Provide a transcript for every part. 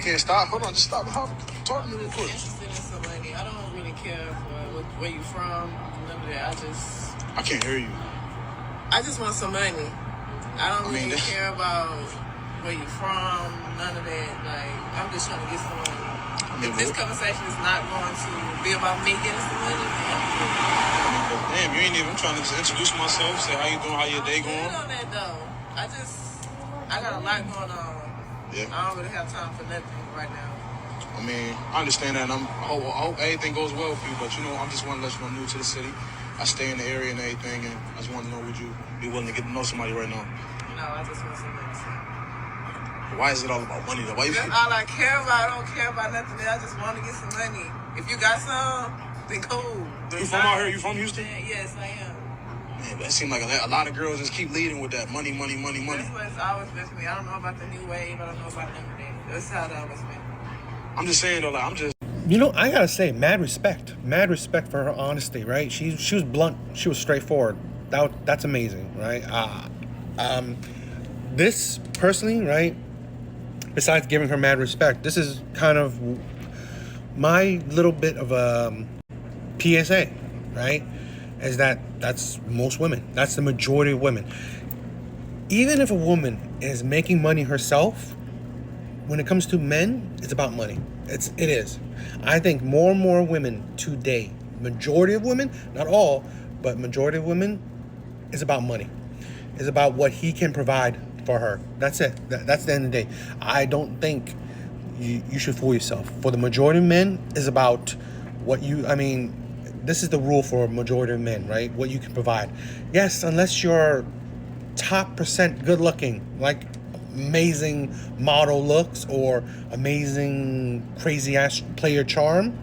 can't stop. Hold on, just stop. Talk to me real quick. I'm interested in some money. I don't really care for where you from, none of that. I can't hear you. I just want some money. I don't really care about where you from, none of that. Like, I'm just trying to get some money. If this conversation is not going to be about me getting some money, damn, you ain't even trying to just introduce myself, say how you doing, how your day going. On that though. I got a lot going on. Yeah. I don't really have time for nothing right now. I mean, I understand that, and I hope everything goes well for you, but you know, I just want to let you know I'm new to the city. I stay in the area and everything, and I just want to know, would you be willing to get to know somebody right now? No, I just want some money. Why is it all about money though? That's all I care about. I don't care about nothing else. I just want to get some money. If you got some, then cool. You from out here? You from Houston? Yes, I am. Man, that seems like a lot of girls just keep leading with that money. That's what it's always been for me. I don't know about the new wave. I don't know about none of that. That's how it always been. I'm just saying though, like I'm just. You know, I gotta say, mad respect for her honesty, right? She was blunt, she was straightforward. That's amazing, right? This personally, right? Besides giving her mad respect, this is kind of my little bit of a PSA, right? Is that's most women. That's the majority of women. Even if a woman is making money herself, when it comes to men, it's about money. It is. I think more and more women today, majority of women, not all, but majority of women, is about money. It's about what he can provide for her. That's it. That's the end of the day. I don't think you should fool yourself. For the majority of men, is about what this is the rule for a majority of men, right? What you can provide. Yes, unless you're top percent good looking, like amazing model looks or amazing crazy ass player charm.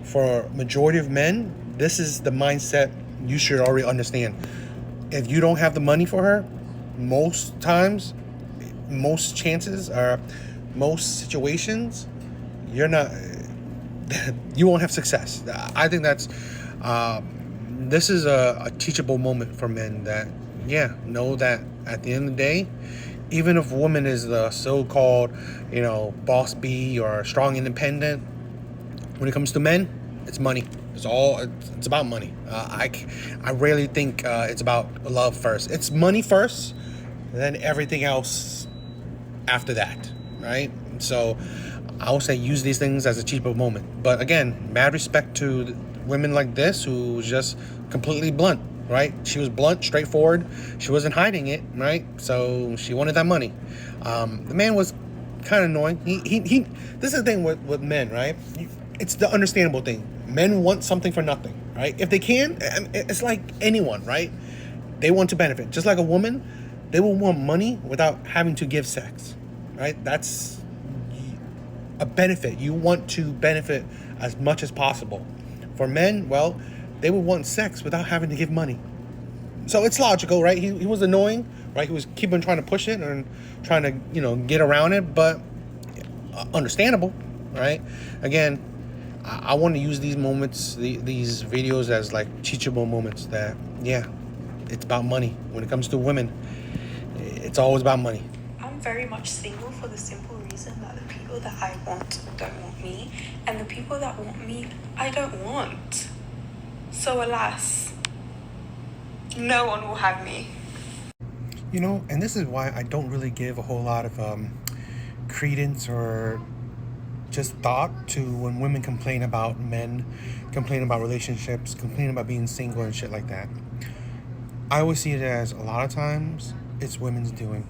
For majority of men, this is the mindset you should already understand. If you don't have the money for her, most times, most chances, or most situations, you won't have success. I think this is a teachable moment for men that, know that at the end of the day, even if a woman is the so-called, boss bee or strong independent, when it comes to men, it's money. It's about money. I rarely think it's about love first. It's money first, then everything else after that, right? So I will say use these things as a teachable moment. But again, mad respect to women like this who just completely blunt, right? She was blunt, straightforward. She wasn't hiding it, right? So she wanted that money. The man was kind of annoying. He this is the thing with men, right? It's the understandable thing. Men want something for nothing, right? If they can, it's like anyone, right? They want to benefit. Just like a woman, they will want money without having to give sex, right? That's a benefit. You want to benefit as much as possible. For men, well, they would want sex without having to give money. So it's logical, right? He was annoying, right? He was keeping trying to push it and trying to, get around it, but understandable, right? Again, I want to use these moments, these videos as like teachable moments that, it's about money. When it comes to women, it's always about money. I'm very much single for the simple reason that the people that I want don't want me, and the people that want me, I don't want. So alas, no one will have me. And this is why I don't really give a whole lot of credence or just thought to when women complain about men, complain about relationships, complain about being single and shit like that. I always see it as a lot of times it's women's doing.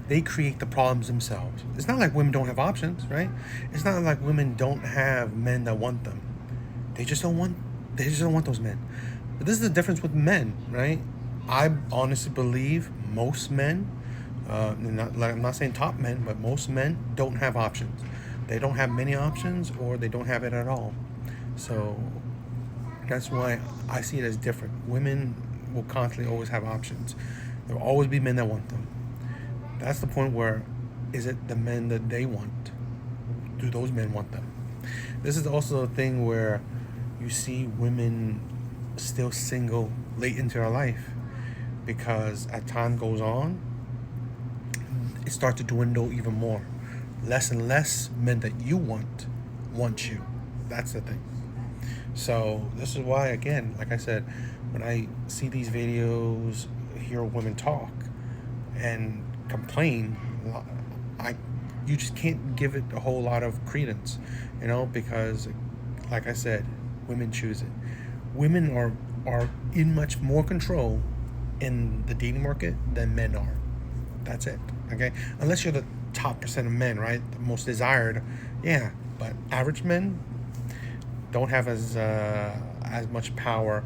They create the problems themselves. It's not like women don't have options, right? It's not like women don't have men that want them. They just don't want those men. But this is the difference with men, right? I honestly believe most men, I'm not saying top men, but most men don't have options. They don't have many options, or they don't have it at all. So that's why I see it as different. Women will constantly always have options. There will always be men that want them. That's the point where, is it the men that they want? Do those men want them? This is also a thing where you see women still single late into their life, because as time goes on, it starts to dwindle even more. less and less men that you want you. That's the thing. So this is why, again, like I said, when I see these videos, hear women talk and complain, you just can't give it a whole lot of credence, because, like I said, women choose it. Women are in much more control in the dating market than men are. That's it. Okay, unless you're the top % of men, right? The most desired, yeah. But average men don't have as much power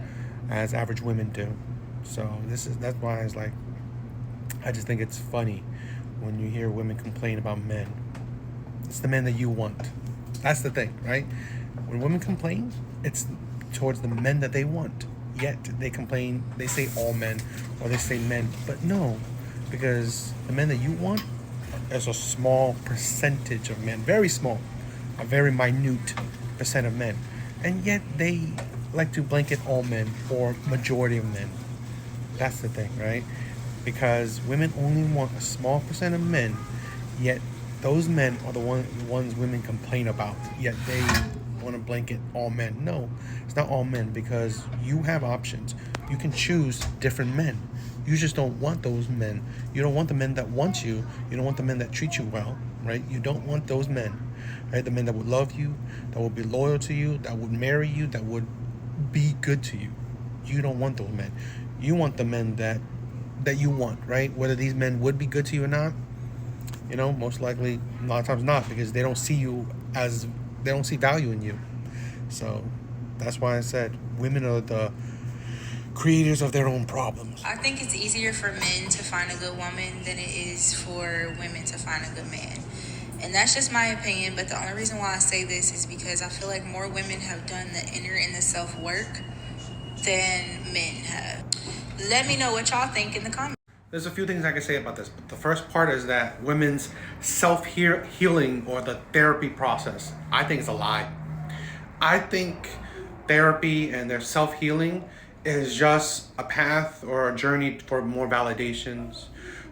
as average women do. So that's why it's like, I just think it's funny when you hear women complain about men. It's the men that you want. That's the thing, right? When women complain, it's towards the men that they want. Yet they complain, they say all men, or they say men. But no, because the men that you want is a small percentage of men, very small, a very minute % of men. And yet they like to blanket all men or majority of men. That's the thing, right? Because women only want a small % of men, yet those men are the ones women complain about, yet they want to blanket all men. No, it's not all men, because you have options. You can choose different men. You just don't want those men. You don't want the men that want you. You don't want the men that treat you well, right? You don't want those men, right? The men that would love you, that would be loyal to you, that would marry you, that would be good to you. You don't want those men. You want the men that you want, right? Whether these men would be good to you or not, most likely a lot of times not, because they don't see value in you. So that's why I said women are the creators of their own problems. I think it's easier for men to find a good woman than it is for women to find a good man. And that's just my opinion, but the only reason why I say this is because I feel like more women have done the inner and the self-work than men have. Let me know what y'all think in the comments. There's a few things I can say about this. But the first part is that women's self-healing or the therapy process, I think, is a lie. I think therapy and their self-healing is just a path or a journey for more validations,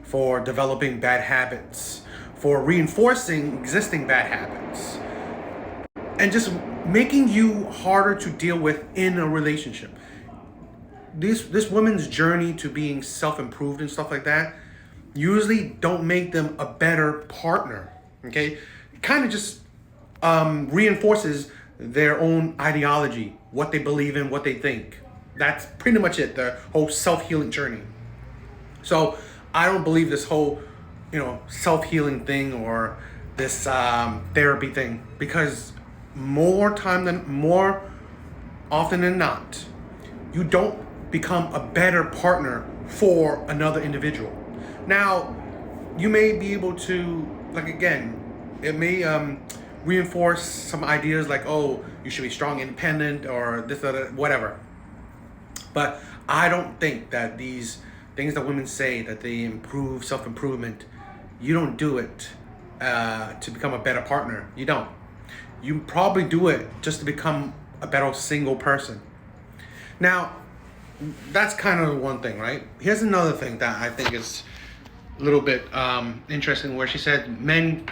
for developing bad habits, for reinforcing existing bad habits, and just making you harder to deal with in a relationship. This woman's journey to being self-improved and stuff like that usually don't make them a better partner, okay? It kind of just reinforces their own ideology, what they believe in, what they think. That's pretty much it, the whole self-healing journey. So I don't believe this whole, self-healing thing or this therapy thing, because more often than not, you don't become a better partner for another individual. Now, you may be able to, it may reinforce some ideas like, oh, you should be strong, independent, or this, or that, whatever. But I don't think that these things that women say, that they improve self-improvement, you don't do it to become a better partner. You don't. You probably do it just to become a better single person. Now, that's kind of one thing, right? Here's another thing that I think is a little bit interesting, where she said men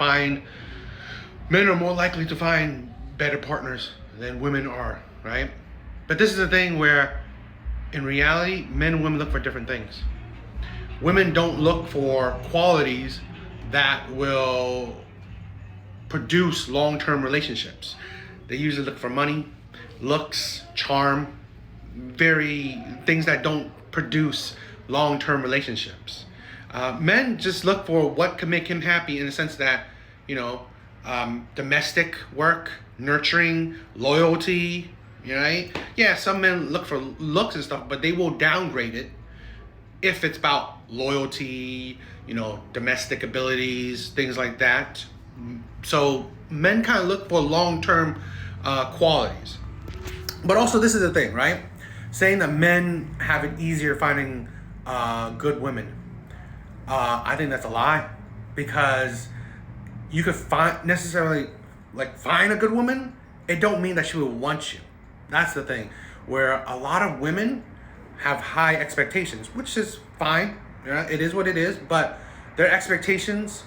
are more likely to find better partners than women are, right? But this is the thing where, in reality, men and women look for different things. Women don't look for qualities that will produce long-term relationships. They usually look for money, looks, charm, things that don't produce long-term relationships. Men just look for what can make him happy, in the sense that, domestic work, nurturing, loyalty, right? Yeah, some men look for looks and stuff, but they will downgrade it if it's about loyalty, domestic abilities, things like that. So men kind of look for long-term qualities. But also, this is the thing, right? Saying that men have it easier finding good women. I think that's a lie, because you could find a good woman. It don't mean that she will want you. That's the thing, where a lot of women have high expectations, which is fine. It is what it is, but their expectations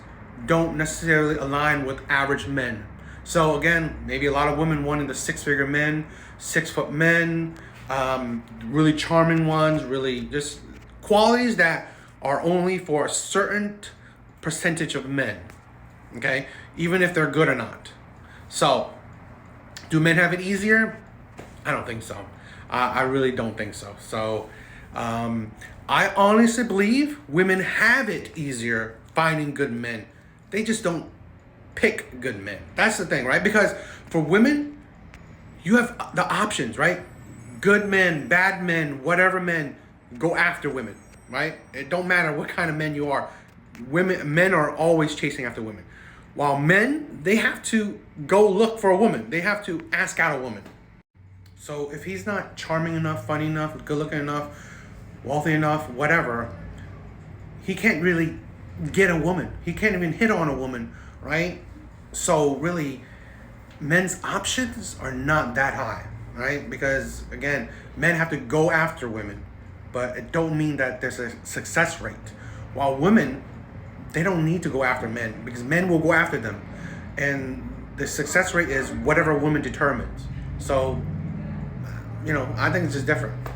don't necessarily align with average men. So again, maybe a lot of women wanting the 6-figure men, 6-foot men, really charming ones, really just qualities that are only for a certain percentage of men. Okay, even if they're good or not. So, do men have it easier? I don't think so. I really don't think so. So, I honestly believe women have it easier finding good men. They just don't pick good men. That's the thing, right? Because for women, you have the options, right? Good men, bad men, whatever men, go after women, right? It don't matter what kind of men you are. Men are always chasing after women. While men, they have to go look for a woman. They have to ask out a woman. So if he's not charming enough, funny enough, good looking enough, wealthy enough, whatever, he can't really get a woman. He can't even hit on a woman, right? So really, men's options are not that high, right? Because again, men have to go after women, but it don't mean that there's a success rate. While women, they don't need to go after men because men will go after them. And the success rate is whatever a woman determines. So, I think it's just different.